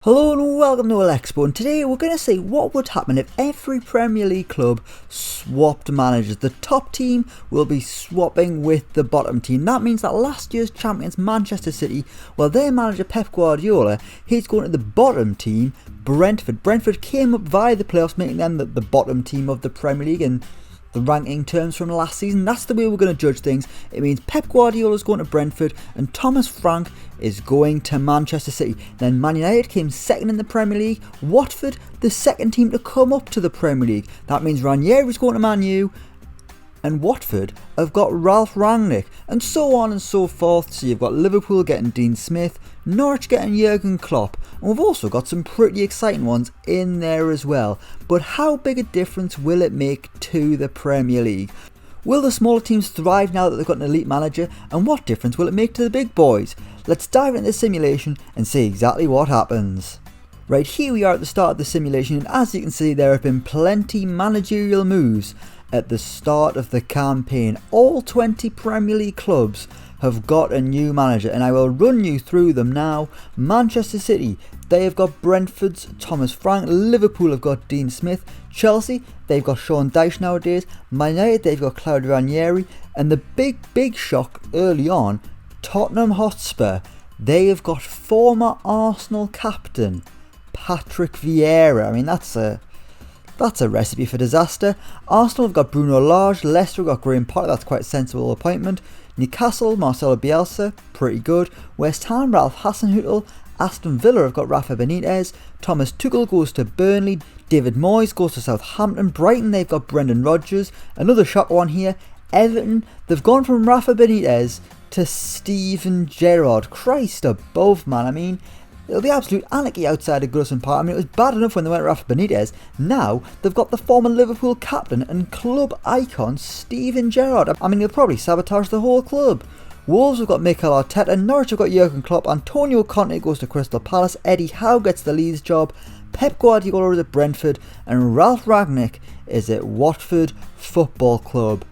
Hello and welcome to Elecspo, and today we're going to see what would happen if every Premier League club swapped managers. The top team will be swapping with the bottom team. That means that last year's champions Manchester City, well, their manager Pep Guardiola, he's going to the bottom team, Brentford. Brentford came up via the playoffs, making them the bottom team of the Premier League in the ranking terms from last season. That's the way we're going to judge things. It means Pep Guardiola is going to Brentford and Thomas Frank is going to Manchester City. Then Man United came second in the Premier League. Watford, the second team to come up to the Premier League. That means Ranieri is going to Man U, and Watford have got Ralph Rangnick, and so on and so forth. So you've got Liverpool getting Dean Smith, Norwich getting Jurgen Klopp, and we've also got some pretty exciting ones in there as well. But how big a difference will it make to the Premier League? Will the smaller teams thrive now that they've got an elite manager, and what difference will it make to the big boys? Let's dive into the simulation and see exactly what happens. Right, here we are at the start of the simulation, and as you can see, there have been plenty managerial moves at the start of the campaign. All 20 Premier League clubs have got a new manager, and I will run you through them now. Manchester City, they have got Brentford's Thomas Frank. Liverpool have got Dean Smith. Chelsea, they've got Sean Dyche nowadays. Man United, they've got Claudio Ranieri. And the big shock early on, Tottenham Hotspur, they have got former Arsenal captain Patrick Vieira. I mean, that's a recipe for disaster. Arsenal have got Bruno Lage. Leicester have got Graham Potter. That's quite a sensible appointment. Newcastle, Marcelo Bielsa, pretty good. West Ham, Ralph Hasenhüttl. Aston Villa have got Rafa Benitez. Thomas Tuchel goes to Burnley. David Moyes goes to Southampton. Brighton, they've got Brendan Rodgers. Another shocker one here. Everton, they've gone from Rafa Benitez to Steven Gerrard. Christ above, man. I mean, it'll be absolute anarchy outside of Goodison Park. I mean, it was bad enough when they went Rafa Benitez. Now, they've got the former Liverpool captain and club icon, Steven Gerrard. I mean, he'll probably sabotage the whole club. Wolves have got Mikel Arteta. Norwich have got Jurgen Klopp. Antonio Conte goes to Crystal Palace. Eddie Howe gets the Leeds job. Pep Guardiola is at Brentford. And Ralph Rangnick is at Watford Football Club.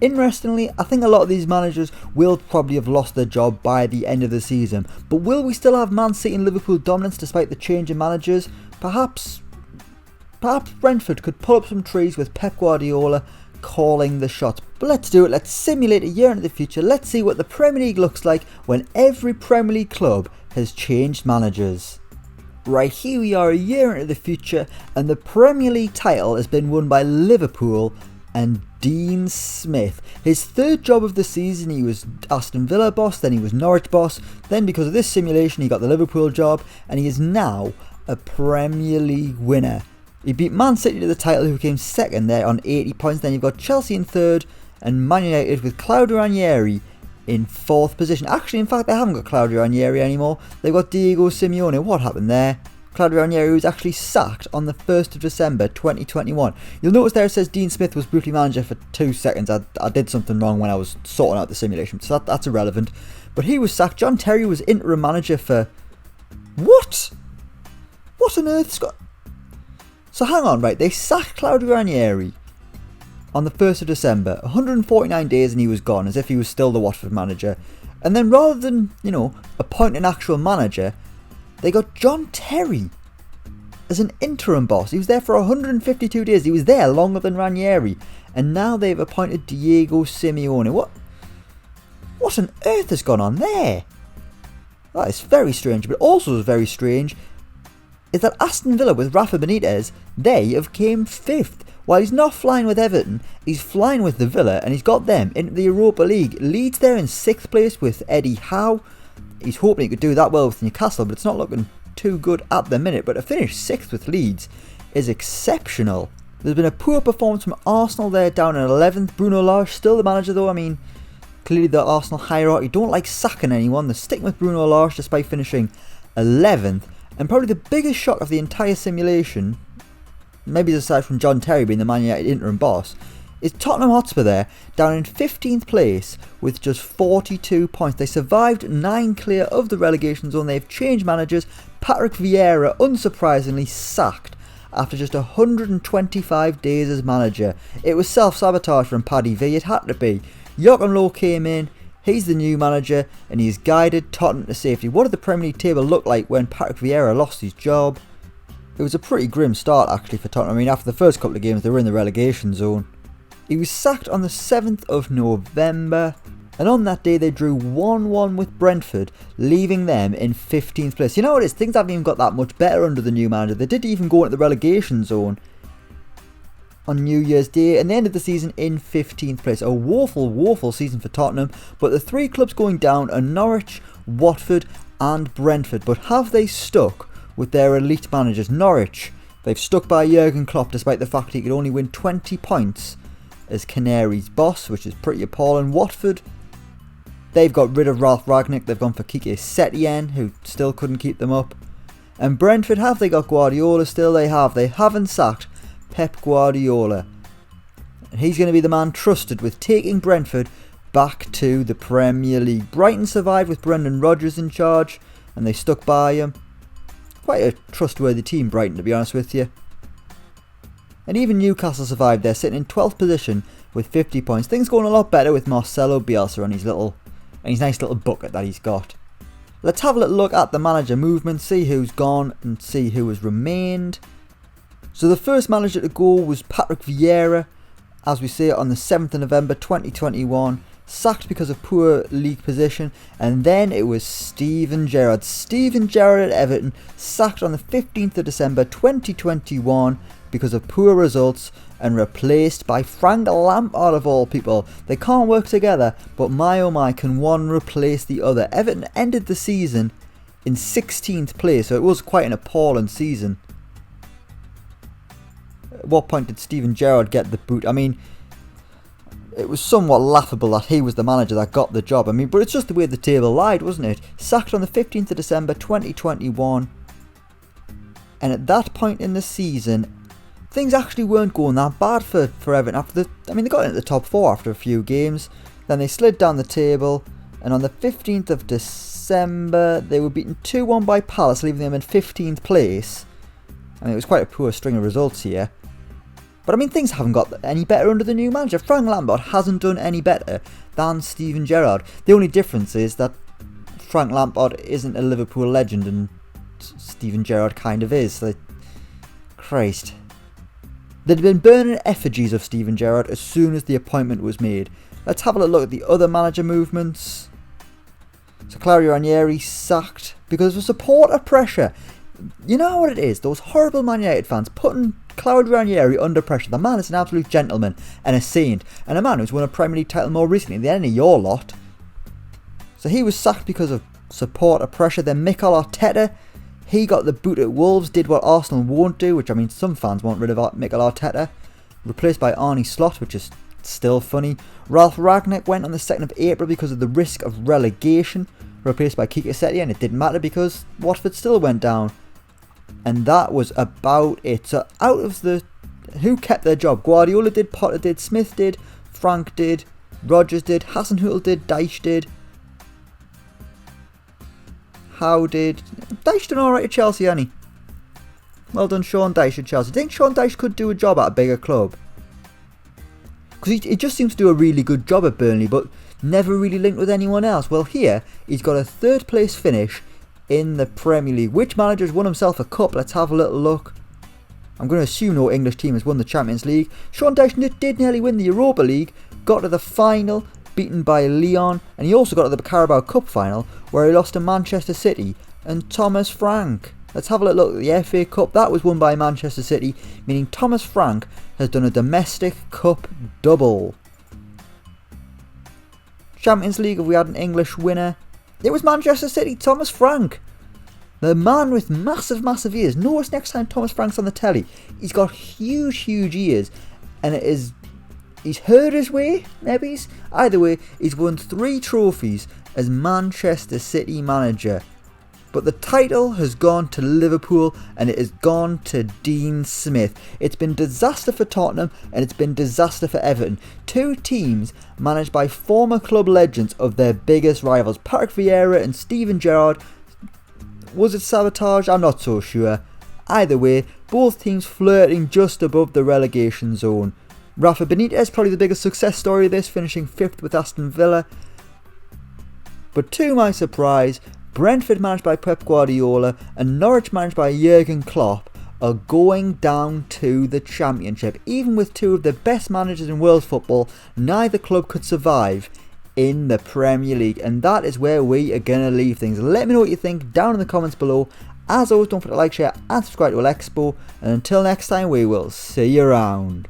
Interestingly, I think a lot of these managers will probably have lost their job by the end of the season. But will we still have Man City and Liverpool dominance despite the change in managers? Perhaps Brentford could pull up some trees with Pep Guardiola calling the shots. But let's do it. Let's simulate a year into the future. Let's see what the Premier League looks like when every Premier League club has changed managers. Right, here we are a year into the future, and the Premier League title has been won by Liverpool and Dean Smith. His third job of the season, he was Aston Villa boss, then he was Norwich boss, then because of this simulation he got the Liverpool job, and he is now a Premier League winner. He beat Man City to the title, who came second there on 80 points. Then you've got Chelsea in third and Man United with Claudio Ranieri in fourth position. Actually, in fact, they haven't got Claudio Ranieri anymore. They've got Diego Simeone. What happened there? Claudio Ranieri was actually sacked on the 1st of December 2021. You'll notice there it says Dean Smith was briefly manager for 2 seconds. I did something wrong when I was sorting out the simulation, so that's irrelevant. But he was sacked. John Terry was interim manager for... What? What on earth, Scott? So hang on, right, they sacked Claudio Ranieri on the 1st of December, 149 days and he was gone, as if he was still the Watford manager. And then rather than, appoint an actual manager, they got John Terry as an interim boss. He was there for 152 days, he was there longer than Ranieri. And now they've appointed Diego Simeone. What on earth has gone on there? That is very strange, but also very strange is that Aston Villa with Rafa Benitez, they have came 5th. While he's not flying with Everton, he's flying with the Villa and he's got them into the Europa League. Leeds there in 6th place with Eddie Howe. He's hoping he could do that well with Newcastle, but it's not looking too good at the minute. But to finish 6th with Leeds is exceptional. There's been a poor performance from Arsenal there, down in 11th. Bruno Lage still the manager though. I mean, clearly the Arsenal hierarchy don't like sacking anyone. They're sticking with Bruno Lage despite finishing 11th. And probably the biggest shock of the entire simulation, maybe aside from John Terry being the Man United interim boss, is Tottenham Hotspur there, down in 15th place with just 42 points. They survived 9 clear of the relegation zone. They've changed managers. Patrick Vieira, unsurprisingly, sacked after just 125 days as manager. It was self-sabotage from Paddy V, it had to be. Joachim Low came in, He's the new manager and he's guided Tottenham to safety. What did the Premier League table look like when Patrick Vieira lost his job? It was a pretty grim start actually for Tottenham. I mean, after the first couple of games they were in the relegation zone. He was sacked on the 7th of November, and on that day they drew 1-1 with Brentford, leaving them in 15th place. You know what it is? Things haven't even got that much better under the new manager. They didn't even go into the relegation zone on New Year's Day, and they ended the season in 15th place. A woeful season for Tottenham, but the three clubs going down are Norwich, Watford and Brentford. But have they stuck with their elite managers? Norwich, they've stuck by Jurgen Klopp despite the fact he could only win 20 points as Canaries boss, which is pretty appalling. Watford, they've got rid of Ralph Ragnick, they've gone for Kike Setien, who still couldn't keep them up. And Brentford, have they got Guardiola still? They have. They haven't sacked Pep Guardiola. And he's going to be the man trusted with taking Brentford back to the Premier League. Brighton survived with Brendan Rodgers in charge, and they stuck by him. Quite a trustworthy team, Brighton, to be honest with you. And even Newcastle survived. They're sitting in 12th position with 50 points. Things going a lot better with Marcelo Bielsa and his nice little bucket that he's got. Let's have a little look at the manager movement, see who's gone and see who has remained. So the first manager to go was Patrick Vieira, as we say, on the 7th of November 2021. Sacked because of poor league position. And then it was Steven Gerrard. Steven Gerrard at Everton, sacked on the 15th of December 2021 because of poor results, and replaced by Frank Lampard of all people. They can't work together, but my oh my, can one replace the other. Everton ended the season in 16th place, so it was quite an appalling season. At what point did Steven Gerrard get the boot? I mean, it was somewhat laughable that he was the manager that got the job. I mean, but it's just the way the table lied, wasn't it? Sacked on the 15th of December 2021. And at that point in the season, things actually weren't going that bad for Everton. They got into the top 4 after a few games. Then they slid down the table. And on the 15th of December, they were beaten 2-1 by Palace, leaving them in 15th place. I mean, it was quite a poor string of results here. But I mean, things haven't got any better under the new manager. Frank Lampard hasn't done any better than Steven Gerrard. The only difference is that Frank Lampard isn't a Liverpool legend and Steven Gerrard kind of is. So, Christ. There'd been burning effigies of Steven Gerrard as soon as the appointment was made. Let's have a look at the other manager movements. So Claudio Ranieri sacked because of supporter pressure. You know what it is? Those horrible Man United fans putting Claudio Ranieri under pressure. The man is an absolute gentleman and a saint, and a man who's won a Premier League title more recently than any of your lot. So he was sacked because of supporter pressure. Then Mikel Arteta, he got the boot at Wolves, did what Arsenal won't do, which I mean some fans want rid of Mikel Arteta. Replaced by Arne Slot, which is still funny. Ralph Ragnick went on the 2nd of April because of the risk of relegation. Replaced by Kike Setien, and it didn't matter because Watford still went down. And that was about it. So out of the... who kept their job? Guardiola did, Potter did, Smith did, Frank did, Rodgers did, Hasenhüttl did, Dyche did. How did... Dyche done alright at Chelsea, hasn't he? Well done Sean Dyche at Chelsea. Do you think Sean Dyche could do a job at a bigger club? Because he just seems to do a really good job at Burnley, but never really linked with anyone else. Well, here, he's got a 3rd place finish in the Premier League. Which manager has won himself a cup? Let's have a little look. I'm going to assume no English team has won the Champions League. Sean Dyche did nearly win the Europa League, got to the final, beaten by Lyon, and he also got to the Carabao Cup final, where he lost to Manchester City and Thomas Frank. Let's have a little look at the FA Cup. That was won by Manchester City, meaning Thomas Frank has done a domestic cup double. Champions League, have we had an English winner? It was Manchester City, Thomas Frank. The man with massive ears. Notice next time Thomas Frank's on the telly, he's got huge ears, and he's heard his way, maybe. Either way, he's won 3 trophies as Manchester City manager. But the title has gone to Liverpool, and it has gone to Dean Smith. It's been disaster for Tottenham, and it's been disaster for Everton. 2 teams managed by former club legends of their biggest rivals. Patrick Vieira and Steven Gerrard. Was it sabotage? I'm not so sure. Either way, both teams flirting just above the relegation zone. Rafa Benitez, probably the biggest success story of this, finishing 5th with Aston Villa. But to my surprise, Brentford, managed by Pep Guardiola, and Norwich, managed by Jurgen Klopp, are going down to the Championship. Even with two of the best managers in world football, neither club could survive in the Premier League, and that is where we are going to leave things. Let me know what you think down in the comments below. As always, don't forget to like, share and subscribe to Elecspo, and until next time, we will see you around.